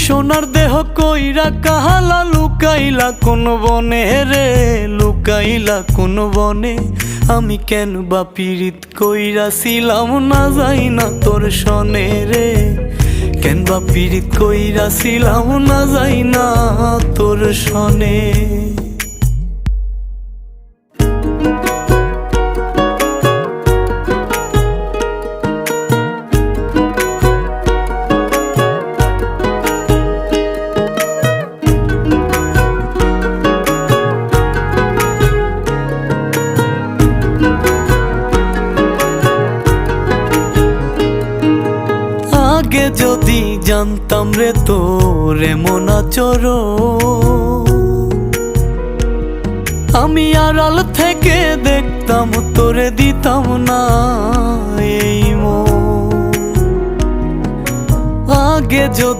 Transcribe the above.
সোনার দেহ কইরা কাহালা লুকাইলা কোন বনে রে, লুকাইলা কোন বনে। আমি কেন বা পীড়িত কইরাছিলাম না যাই না তোর সনে রে, কেন বা পীড়িত কইরাছিলাম না যাই না তোর সনে। আগে যদি জানতাম রে তোর এমন আচরণ, আমি আড়াল থেকে দেখতাম তোরে দিতাম না এই মন। আগে যদি